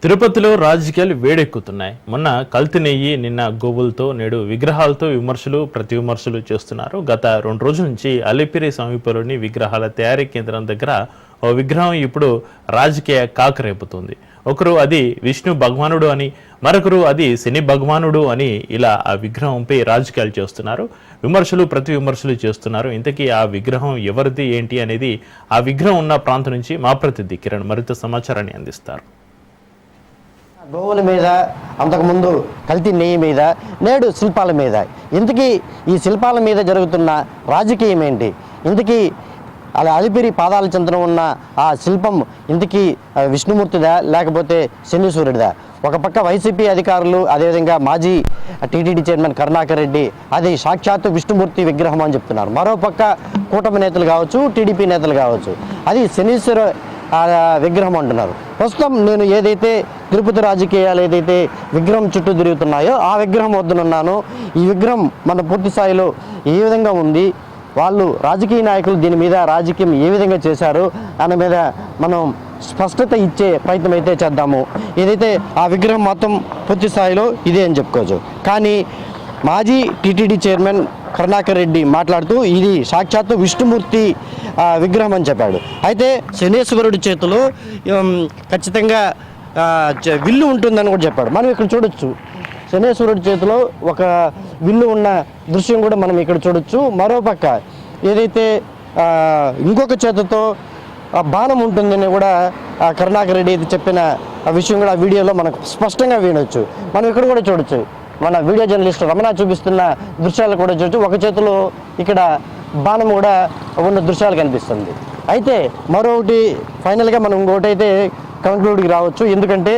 తిరుపతిలో రాజకీయాలు వేడెక్కుతున్నాయి. మొన్న కల్తీ నెయ్యి, నిన్న గోవులతో, నేడు విగ్రహాలతో విమర్శలు ప్రతి విమర్శలు చేస్తున్నారు. గత 2 రోజుల నుంచి అలిపిరి సమీపంలోని విగ్రహాల తయారీ కేంద్రం దగ్గర ఓ విగ్రహం ఇప్పుడు రాజకీయ కాకరేపుతుంది. ఒకరు అది విష్ణు భగవానుడు అని, మరొకరు అది శని భగవానుడు అని ఇలా ఆ విగ్రహంపై రాజకీయాలు చేస్తున్నారు. విమర్శలు ప్రతి విమర్శలు చేస్తున్నారు. ఇంతకీ ఆ విగ్రహం ఎవరిది ఏంటి అనేది ఆ విగ్రహం ఉన్న ప్రాంతం నుంచి మా ప్రతినిధి కిరణ్ మరింత సమాచారాన్ని అందిస్తారు. గోవుల మీద, అంతకుముందు కల్తీ నెయ్యి మీద, నేడు శిల్పాల మీద. ఇంతకీ ఈ శిల్పాల మీద జరుగుతున్న రాజకీయం ఏంటి? ఇంతకీ అలా అలిపిరి పాదాల చెంతన ఉన్న ఆ శిల్పం ఇంతకీ విష్ణుమూర్తిదా లేకపోతే శనీశ్వరుడిదా? ఒక పక్క వైసీపీ అధికారులు, అదేవిధంగా మాజీ టీటీడీ చైర్మన్ కరుణాకర్ రెడ్డి అది సాక్షాత్తు విష్ణుమూర్తి విగ్రహం అని చెప్తున్నారు. మరోపక్క కూటమి నేతలు కావచ్చు, టీడీపీ నేతలు కావచ్చు, అది శనీశ్వర విగ్రహం అంటున్నారు. ప్రస్తుతం నేను ఏదైతే తిరుపతి రాజకీయాలు ఏదైతే విగ్రహం చుట్టూ తిరుగుతున్నాయో ఆ విగ్రహం వద్దనున్నాను. ఈ విగ్రహం మన పూర్తి స్థాయిలో ఏ విధంగా ఉంది, వాళ్ళు రాజకీయ నాయకులు దీని మీద రాజకీయం ఏ విధంగా చేశారు దాని మీద మనం స్పష్టత ఇచ్చే ప్రయత్నం అయితే చేద్దాము. ఏదైతే ఆ విగ్రహం మొత్తం పూర్తి స్థాయిలో ఇదే అని చెప్పుకోవచ్చు. కానీ మాజీ టీటీడీ చైర్మన్ కరుణాకర్ రెడ్డి మాట్లాడుతూ ఇది సాక్షాత్తు విష్ణుమూర్తి విగ్రహం అని చెప్పాడు. అయితే శనీశ్వరుడి చేతిలో ఖచ్చితంగా విల్లు ఉంటుందని కూడా చెప్పాడు. మనం ఇక్కడ చూడొచ్చు, శనీశ్వరుడి చేతిలో ఒక విల్లు ఉన్న దృశ్యం కూడా మనం ఇక్కడ చూడొచ్చు. మరోపక్క ఏదైతే ఇంకొక చేతితో బాణం ఉంటుందని కూడా కరుణాకర్ రెడ్డి చెప్పిన విషయం కూడా ఆ వీడియోలో మనకు స్పష్టంగా వినొచ్చు. మనం ఇక్కడ కూడా చూడొచ్చు, మన వీడియో జర్నలిస్ట్ రమణ చూపిస్తున్న దృశ్యాలు కూడా చూడొచ్చు. ఒక చేతిలో ఇక్కడ బాణం కూడా ఉన్న దృశ్యాలు కనిపిస్తుంది. అయితే మరొకటి ఫైనల్గా మనం ఇంకోటి అయితే కంక్లూడ్కి రావచ్చు. ఎందుకంటే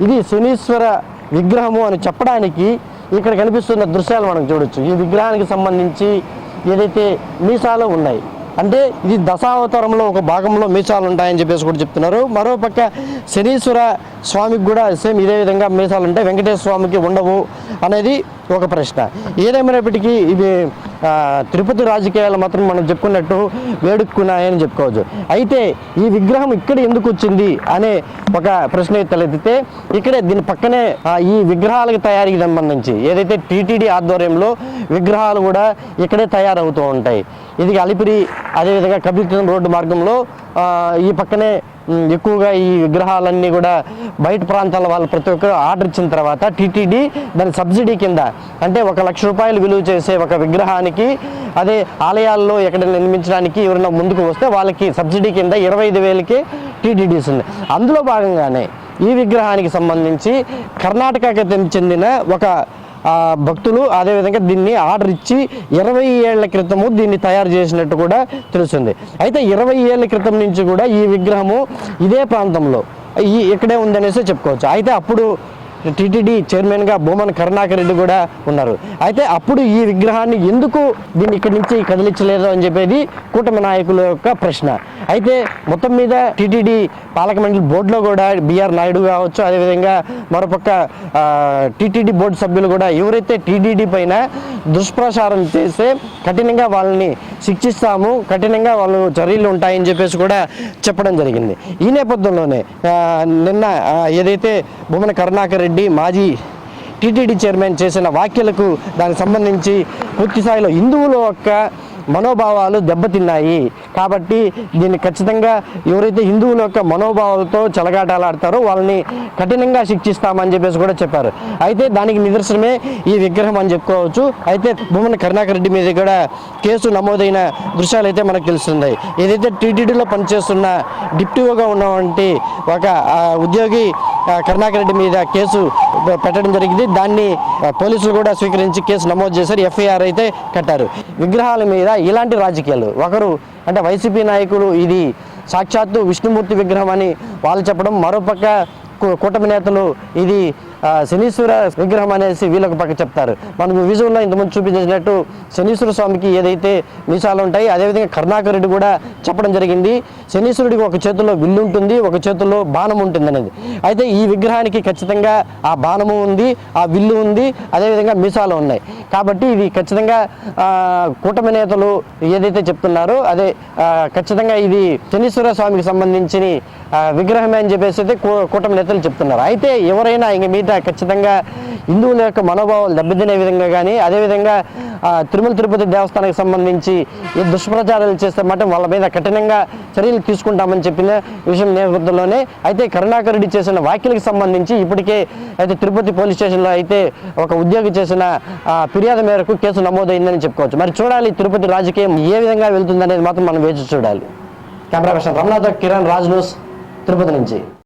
ఇది శనీశ్వర విగ్రహము అని చెప్పడానికి ఇక్కడ కనిపిస్తున్న దృశ్యాలు మనం చూడొచ్చు. ఈ విగ్రహానికి సంబంధించి ఏదైతే మీసాలు ఉన్నాయి, అంటే ఇది దశావతారంలో ఒక భాగంలో మీసాలు ఉంటాయని చెప్పేసి కూడా చెప్తున్నారు. మరోపక్క శనీశ్వర స్వామికి కూడా సేమ్ ఇదే విధంగా మీసాలు ఉంటాయి, వెంకటేశ్వర స్వామికి ఉండవు అనేది ఒక ప్రశ్న. ఏదేమైనప్పటికీ ఇవి తిరుపతి రాజకీయాలు మాత్రం మనం చెప్పుకున్నట్టు వేడుక్కున్నాయని చెప్పుకోవచ్చు. అయితే ఈ విగ్రహం ఇక్కడ ఎందుకు వచ్చింది అనే ఒక ప్రశ్న తలెత్తితే, ఇక్కడే దీని పక్కనే ఈ విగ్రహాలకు తయారీకి సంబంధించి ఏదైతే టీటీడీ ఆధ్వర్యంలో విగ్రహాలు కూడా ఇక్కడే తయారవుతూ ఉంటాయి. ఇది అలిపిరి, అదేవిధంగా కపిలతీర్థం రోడ్డు మార్గంలో ఈ పక్కనే ఎక్కువగా ఈ విగ్రహాలన్నీ కూడా బయట ప్రాంతాల వాళ్ళు ప్రతి ఒక్కరు ఆర్డర్ ఇచ్చిన తర్వాత టీటీడీ దాని సబ్సిడీ కింద, అంటే 1 లక్ష రూపాయలు విలువ చేసే ఒక విగ్రహానికి, అదే ఆలయాల్లో ఎక్కడ నిర్మించడానికి ఎవరైనా ముందుకు వస్తే వాళ్ళకి సబ్సిడీ కింద 25,000కి టీటీడీ ఇస్తుంది. అందులో భాగంగానే ఈ విగ్రహానికి సంబంధించి కర్ణాటకకి చెందిన ఒక భక్తులు అదేవిధంగా దీన్ని ఆర్డర్ ఇచ్చి 20 ఏళ్ల క్రితము దీన్ని తయారు చేసినట్టు కూడా తెలుస్తుంది. అయితే 20 ఏళ్ల క్రితం నుంచి కూడా ఈ విగ్రహము ఇదే ప్రాంతంలో ఇక్కడే ఉందనేసి చెప్పుకోవచ్చు. అయితే అప్పుడు టీటీడీ చైర్మన్గా భూమన కరుణాకర్ రెడ్డి కూడా ఉన్నారు. అయితే అప్పుడు ఈ విగ్రహాన్ని ఎందుకు దీన్ని ఇక్కడి నుంచి కదిలించలేదు అని చెప్పేది కూటమి నాయకుల యొక్క ప్రశ్న. అయితే మొత్తం మీద టీటీడీ పాలక మండలి బోర్డులో కూడా బిఆర్ నాయుడు కావచ్చు, అదేవిధంగా మరోపక్క టీటీడీ బోర్డు సభ్యులు కూడా ఎవరైతే టీటీడీ పైన దుష్ప్రచారం చేస్తే కఠినంగా వాళ్ళని శిక్షిస్తాము, కఠినంగా వాళ్ళు చర్యలు ఉంటాయని చెప్పేసి కూడా చెప్పడం జరిగింది. ఈ నేపథ్యంలోనే నిన్న ఏదైతే భూమన కరుణాకర్ రెడ్డి మాజీ టీటీడీ చైర్మన్ చేసిన వ్యాఖ్యలకు దానికి సంబంధించి పూర్తి స్థాయిలో హిందువుల యొక్క మనోభావాలు దెబ్బతిన్నాయి కాబట్టి దీన్ని ఖచ్చితంగా ఎవరైతే హిందువుల యొక్క మనోభావాలతో చెలగాటాలాడతారో వాళ్ళని కఠినంగా శిక్షిస్తామని చెప్పేసి కూడా చెప్పారు. అయితే దానికి నిదర్శనమే ఈ విగ్రహం అని చెప్పుకోవచ్చు. అయితే భూమన కరుణాకర్ రెడ్డి మీద కూడా కేసు నమోదైన దృశ్యాలు అయితే మనకు తెలుస్తున్నాయి. ఏదైతే టీటీడీలో పనిచేస్తున్న డిప్యూగా ఉన్నటువంటి ఒక ఉద్యోగి కరుణాకర్ రెడ్డి మీద కేసు పెట్టడం జరిగింది. దాన్ని పోలీసులు కూడా స్వీకరించి కేసు నమోదు చేశారు, ఎఫ్ఐఆర్ అయితే కట్టారు. విగ్రహాల మీద ఇలాంటి రాజకీయాలు, ఒకరు అంటే వైసీపీ నాయకులు ఇది సాక్షాత్తు విష్ణుమూర్తి విగ్రహం అని వాళ్ళు చెప్పడం, మరోపక్క కూటమి నేతలు ఇది శనీశ్వర విగ్రహం అనేసి వీళ్ళొక పక్క చెప్తారు. మనకు విజువల్లో ఇంతకుముందు చూపించినట్టు శనీశ్వర స్వామికి ఏదైతే మీసాలు ఉంటాయి, అదేవిధంగా కరుణాకర్ రెడ్డి కూడా చెప్పడం జరిగింది. శనీశ్వరుడికి ఒక చేతుల్లో విల్లు ఉంటుంది, ఒక చేతుల్లో బాణం ఉంటుంది అనేది. అయితే ఈ విగ్రహానికి ఖచ్చితంగా ఆ బాణము ఉంది, ఆ విల్లు ఉంది, అదేవిధంగా మీసాలు ఉన్నాయి. కాబట్టి ఇది ఖచ్చితంగా కూటమి నేతలు ఏదైతే చెప్తున్నారో అదే ఖచ్చితంగా ఇది శనీశ్వర స్వామికి సంబంధించిన విగ్రహమే అని చెప్పేసి అయితే కూటమి నేతలు చెప్తున్నారు. అయితే ఎవరైనా ఇంక మీద ఖచ్చితంగా హిందువుల యొక్క మనోభావాలు దెబ్బతినే విధంగా కానీ, అదేవిధంగా తిరుమల తిరుపతి దేవస్థానానికి సంబంధించి ఏ దుష్ప్రచారాలు చేస్తే మాత్రం వాళ్ళ మీద కఠినంగా చర్యలు తీసుకుంటామని చెప్పిన విషయం నేపథ్యంలోనే అయితే కరుణాకర్ రెడ్డి చేసిన వ్యాఖ్యలకు సంబంధించి ఇప్పటికే అయితే తిరుపతి పోలీస్ స్టేషన్లో అయితే ఒక ఉద్యోగి చేసిన ఫిర్యాదు మేరకు కేసు నమోదైందని చెప్పుకోవచ్చు. మరి చూడాలి తిరుపతి రాజకీయం ఏ విధంగా వెళ్తుందనేది మాత్రం మనం వేచి చూడాలి. Camera person Ramanath, Kiran, Raj news, Tirupati నుంచి.